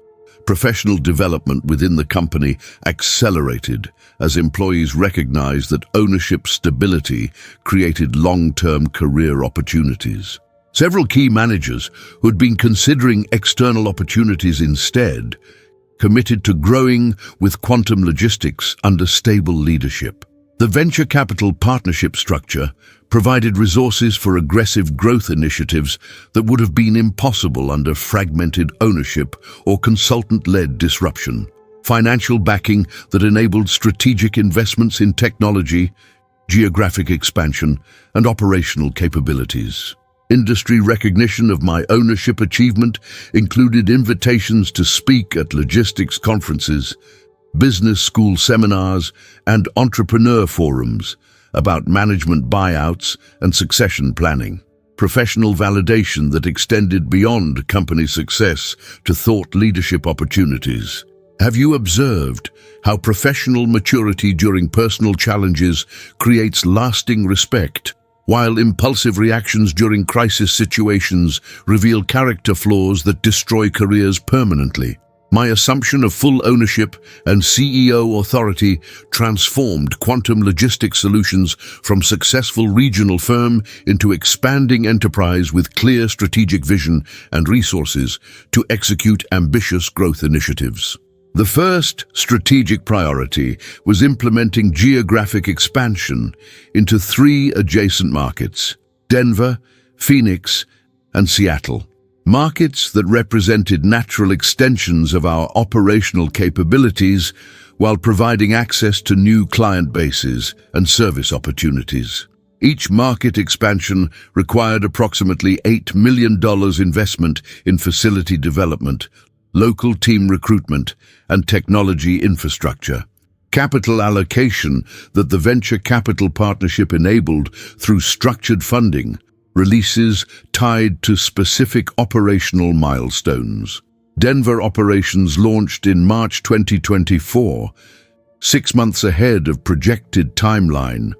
Professional development within the company accelerated as employees recognized that ownership stability created long-term career opportunities. Several key managers who had been considering external opportunities instead committed to growing with quantum logistics under stable leadership. The venture capital partnership structure provided resources for aggressive growth initiatives that would have been impossible under fragmented ownership or consultant-led disruption. Financial backing that enabled strategic investments in technology, geographic expansion, and operational capabilities. Industry recognition of my ownership achievement included invitations to speak at logistics conferences, business school seminars, and entrepreneur forums about management buyouts and succession planning. Professional validation that extended beyond company success to thought leadership opportunities. Have you observed how professional maturity during personal challenges creates lasting respect, while impulsive reactions during crisis situations reveal character flaws that destroy careers permanently? My assumption of full ownership and CEO authority transformed Quantum Logistics Solutions from successful regional firm into expanding enterprise with clear strategic vision and resources to execute ambitious growth initiatives. The first strategic priority was implementing geographic expansion into 3 adjacent markets: Denver, Phoenix, and Seattle. Markets that represented natural extensions of our operational capabilities while providing access to new client bases and service opportunities. Each market expansion required approximately $8 million investment in facility development, local team recruitment, and technology infrastructure. Capital allocation that the venture capital partnership enabled through structured funding, releases tied to specific operational milestones. Denver operations launched in March 2024, 6 months ahead of projected timeline,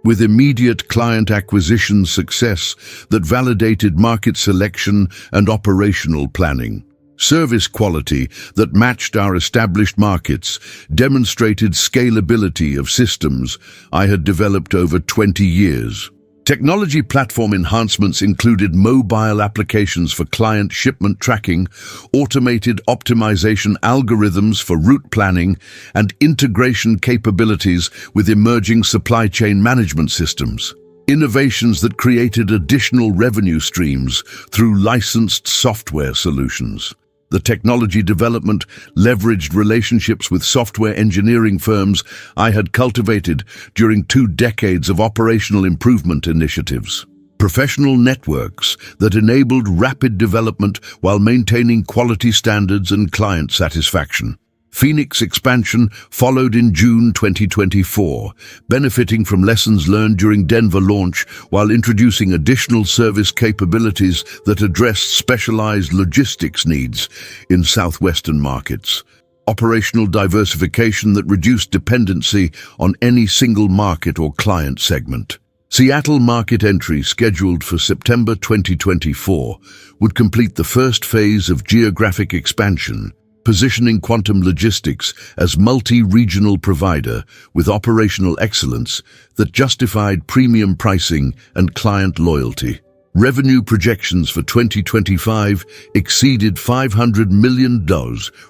with immediate client acquisition success that validated market selection and operational planning. Service quality that matched our established markets demonstrated scalability of systems I had developed over 20 years. Technology platform enhancements included mobile applications for client shipment tracking, automated optimization algorithms for route planning, and integration capabilities with emerging supply chain management systems. Innovations that created additional revenue streams through licensed software solutions. The technology development leveraged relationships with software engineering firms I had cultivated during 2 decades of operational improvement initiatives. Professional networks that enabled rapid development while maintaining quality standards and client satisfaction. Phoenix expansion followed in June 2024, benefiting from lessons learned during Denver launch while introducing additional service capabilities that addressed specialized logistics needs in southwestern markets. Operational diversification that reduced dependency on any single market or client segment. Seattle market entry scheduled for September 2024 would complete the first phase of geographic expansion, positioning Quantum Logistics as multi-regional provider with operational excellence that justified premium pricing and client loyalty. Revenue projections for 2025 exceeded $500 million,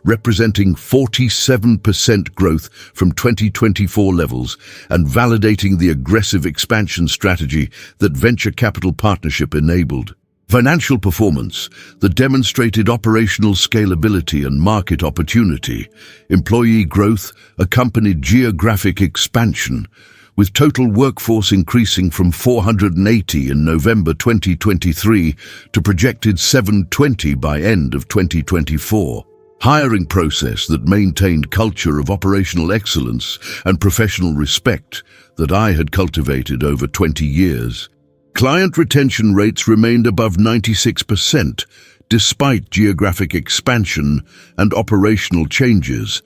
representing 47% growth from 2024 levels and validating the aggressive expansion strategy that venture capital partnership enabled. Financial performance that demonstrated operational scalability and market opportunity. Employee growth accompanied geographic expansion, with total workforce increasing from 480 in November 2023 to projected 720 by end of 2024. Hiring process that maintained culture of operational excellence and professional respect that I had cultivated over 20 years. Client retention rates remained above 96%, despite geographic expansion and operational changes,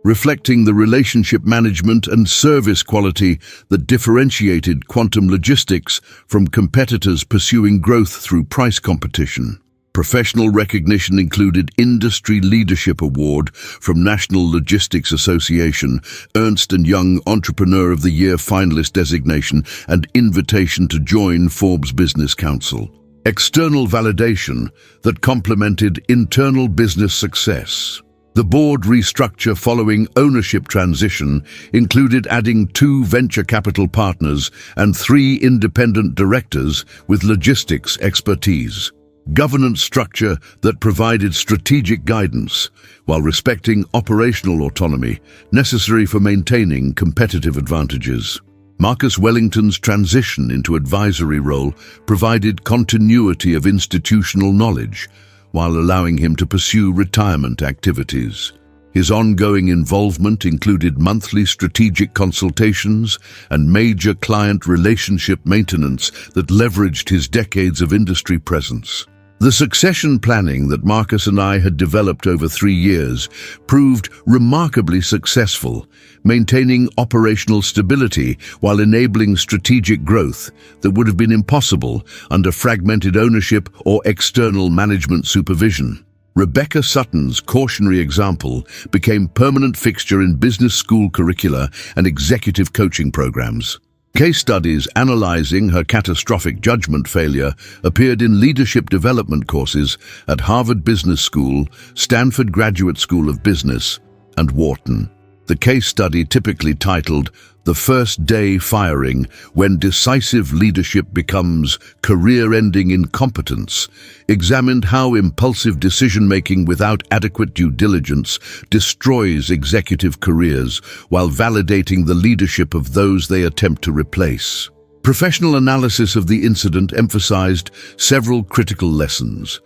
reflecting the relationship management and service quality that differentiated Quantum Logistics from competitors pursuing growth through price competition. Professional recognition included Industry Leadership Award from National Logistics Association, Ernst & Young Entrepreneur of the Year finalist designation, and invitation to join Forbes Business Council. External validation that complemented internal business success. The board restructure following ownership transition included adding 2 venture capital partners and 3 independent directors with logistics expertise. Governance structure that provided strategic guidance while respecting operational autonomy necessary for maintaining competitive advantages. Marcus Wellington's transition into advisory role provided continuity of institutional knowledge while allowing him to pursue retirement activities. His ongoing involvement included monthly strategic consultations and major client relationship maintenance that leveraged his decades of industry presence. The succession planning that Marcus and I had developed over 3 years proved remarkably successful, maintaining operational stability while enabling strategic growth that would have been impossible under fragmented ownership or external management supervision. Rebecca Sutton's cautionary example became permanent fixture in business school curricula and executive coaching programs. Case studies analyzing her catastrophic judgment failure appeared in leadership development courses at Harvard Business School, Stanford Graduate School of Business, and Wharton. The case study, typically titled "The First Day Firing When Decisive Leadership Becomes Career-Ending Incompetence," examined how impulsive decision-making without adequate due diligence destroys executive careers while validating the leadership of those they attempt to replace. Professional analysis of the incident emphasized several critical lessons.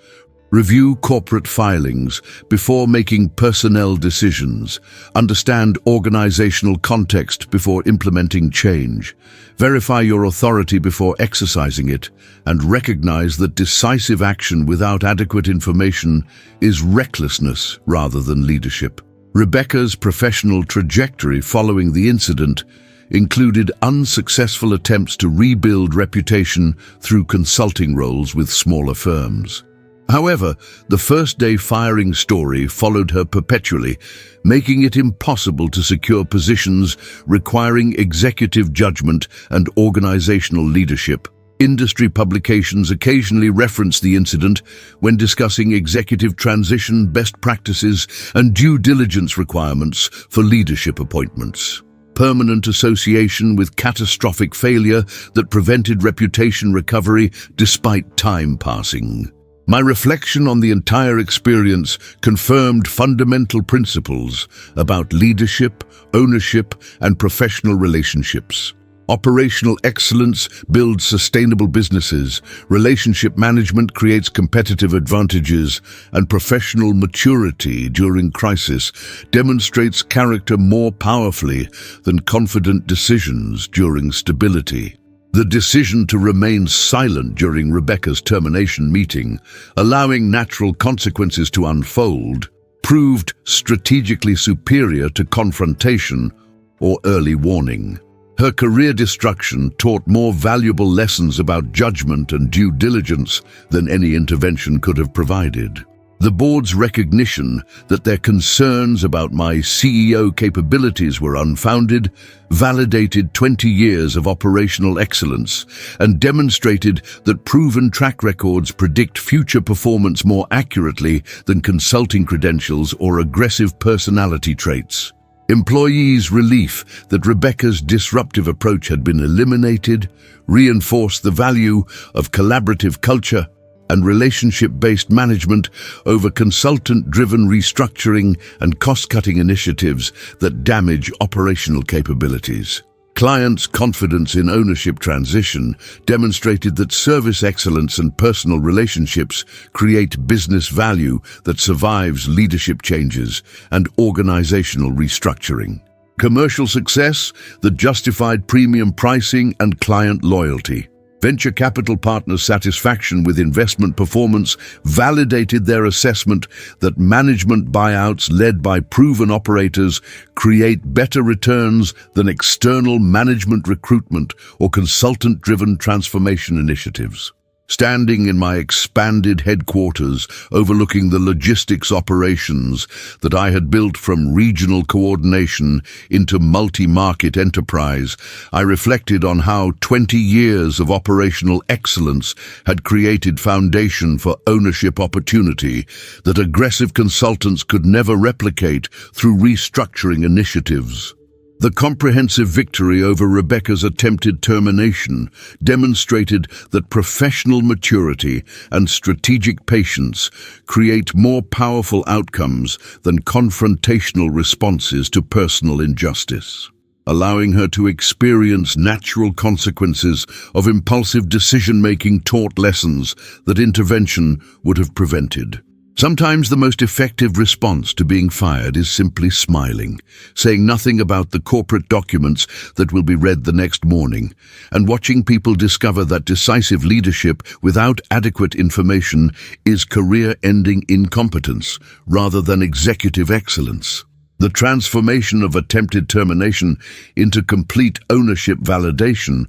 Review corporate filings before making personnel decisions. Understand organizational context before implementing change. Verify your authority before exercising it, and recognize that decisive action without adequate information is recklessness rather than leadership. Rebecca's professional trajectory following the incident included unsuccessful attempts to rebuild reputation through consulting roles with smaller firms. However, the first-day firing story followed her perpetually, making it impossible to secure positions requiring executive judgment and organizational leadership. Industry publications occasionally reference the incident when discussing executive transition best practices and due diligence requirements for leadership appointments. Permanent association with catastrophic failure that prevented reputation recovery despite time passing. My reflection on the entire experience confirmed fundamental principles about leadership, ownership, and professional relationships. Operational excellence builds sustainable businesses, relationship management creates competitive advantages, and professional maturity during crisis demonstrates character more powerfully than confident decisions during stability. The decision to remain silent during Rebecca's termination meeting, allowing natural consequences to unfold, proved strategically superior to confrontation or early warning. Her career destruction taught more valuable lessons about judgment and due diligence than any intervention could have provided. The board's recognition that their concerns about my CEO capabilities were unfounded validated 20 years of operational excellence and demonstrated that proven track records predict future performance more accurately than consulting credentials or aggressive personality traits. Employees' relief that Rebecca's disruptive approach had been eliminated reinforced the value of collaborative culture and relationship-based management over consultant-driven restructuring and cost-cutting initiatives that damage operational capabilities. Clients' confidence in ownership transition demonstrated that service excellence and personal relationships create business value that survives leadership changes and organizational restructuring. Commercial success that justified premium pricing and client loyalty. Venture capital partners' satisfaction with investment performance validated their assessment that management buyouts led by proven operators create better returns than external management recruitment or consultant-driven transformation initiatives. Standing in my expanded headquarters overlooking the logistics operations that I had built from regional coordination into multi-market enterprise, I reflected on how 20 years of operational excellence had created foundation for ownership opportunity that aggressive consultants could never replicate through restructuring initiatives. The comprehensive victory over Rebecca's attempted termination demonstrated that professional maturity and strategic patience create more powerful outcomes than confrontational responses to personal injustice, allowing her to experience natural consequences of impulsive decision-making taught lessons that intervention would have prevented. Sometimes the most effective response to being fired is simply smiling, saying nothing about the corporate documents that will be read the next morning, and watching people discover that decisive leadership without adequate information is career-ending incompetence rather than executive excellence. The transformation of attempted termination into complete ownership validation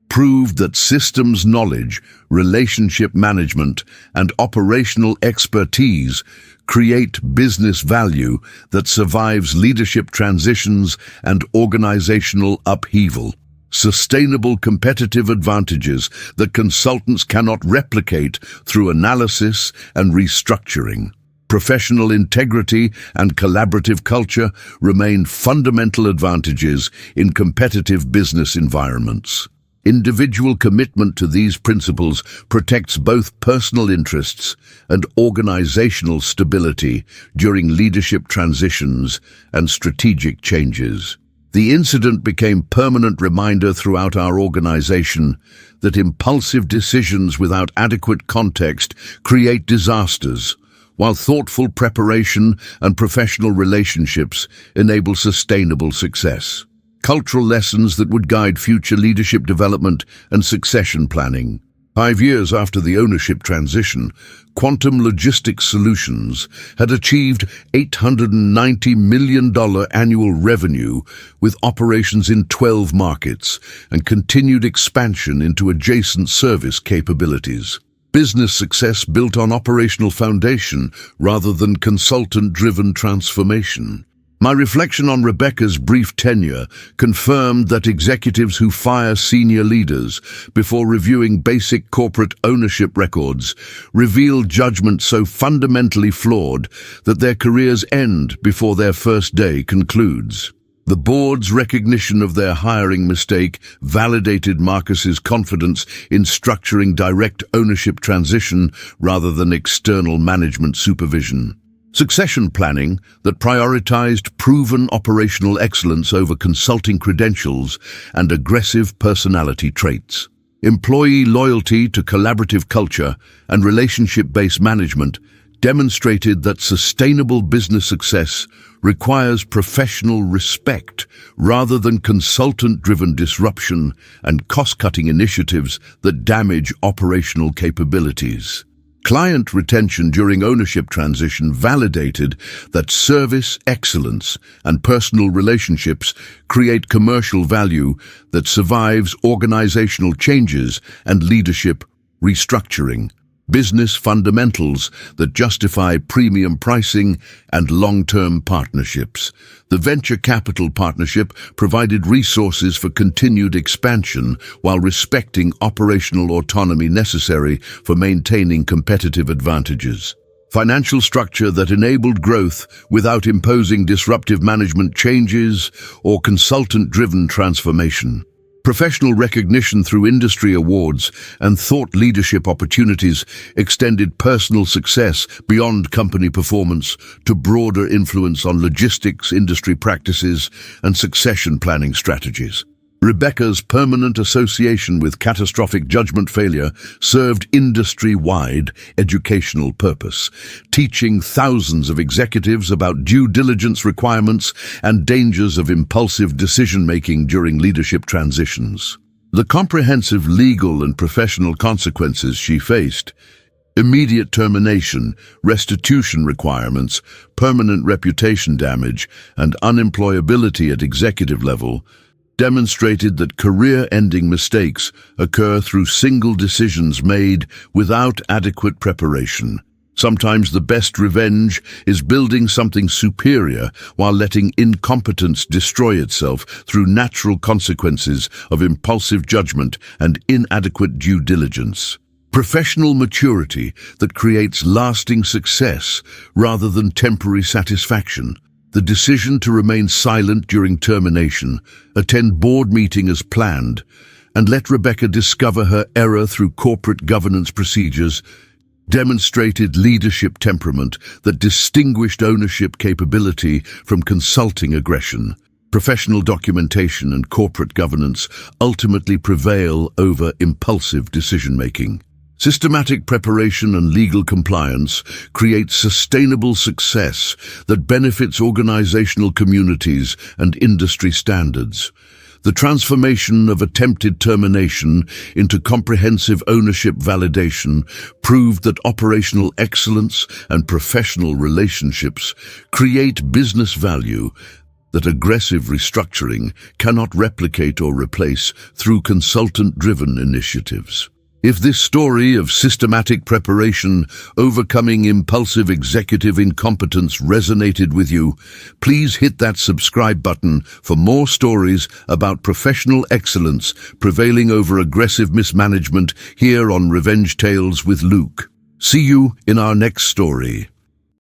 proved that systems knowledge, relationship management, and operational expertise create business value that survives leadership transitions and organizational upheaval. Sustainable competitive advantages that consultants cannot replicate through analysis and restructuring. Professional integrity and collaborative culture remain fundamental advantages in competitive business environments. Individual commitment to these principles protects both personal interests and organizational stability during leadership transitions and strategic changes. The incident became a permanent reminder throughout our organization that impulsive decisions without adequate context create disasters, while thoughtful preparation and professional relationships enable sustainable success. Cultural lessons that would guide future leadership development and succession planning. 5 years after the ownership transition, Quantum Logistics Solutions had achieved $890 million annual revenue with operations in 12 markets and continued expansion into adjacent service capabilities. Business success built on operational foundation rather than consultant-driven transformation. My reflection on Rebecca's brief tenure confirmed that executives who fire senior leaders before reviewing basic corporate ownership records reveal judgment so fundamentally flawed that their careers end before their first day concludes. The board's recognition of their hiring mistake validated Marcus's confidence in structuring direct ownership transition rather than external management supervision. Succession planning that prioritized proven operational excellence over consulting credentials and aggressive personality traits. Employee loyalty to collaborative culture and relationship-based management demonstrated that sustainable business success requires professional respect rather than consultant-driven disruption and cost-cutting initiatives that damage operational capabilities. Client retention during ownership transition validated that service excellence and personal relationships create commercial value that survives organizational changes and leadership restructuring. Business fundamentals that justify premium pricing and long-term partnerships. The venture capital partnership provided resources for continued expansion while respecting operational autonomy necessary for maintaining competitive advantages. Financial structure that enabled growth without imposing disruptive management changes or consultant-driven transformation. Professional recognition through industry awards and thought leadership opportunities extended personal success beyond company performance to broader influence on logistics, industry practices, and succession planning strategies. Rebecca's permanent association with catastrophic judgment failure served industry-wide educational purpose, teaching thousands of executives about due diligence requirements and dangers of impulsive decision-making during leadership transitions. The comprehensive legal and professional consequences she faced, immediate termination, restitution requirements, permanent reputation damage, and unemployability at executive level, demonstrated that career-ending mistakes occur through single decisions made without adequate preparation. Sometimes the best revenge is building something superior while letting incompetence destroy itself through natural consequences of impulsive judgment and inadequate due diligence. Professional maturity that creates lasting success rather than temporary satisfaction. The decision to remain silent during termination, attend board meeting as planned, and let Rebecca discover her error through corporate governance procedures demonstrated leadership temperament that distinguished ownership capability from consulting aggression. Professional documentation and corporate governance ultimately prevail over impulsive decision-making. Systematic preparation and legal compliance create sustainable success that benefits organizational communities and industry standards. The transformation of attempted termination into comprehensive ownership validation proved that operational excellence and professional relationships create business value that aggressive restructuring cannot replicate or replace through consultant-driven initiatives. If this story of systematic preparation overcoming impulsive executive incompetence resonated with you, please hit that subscribe button for more stories about professional excellence prevailing over aggressive mismanagement here on Revenge Tales with Luke. See you in our next story.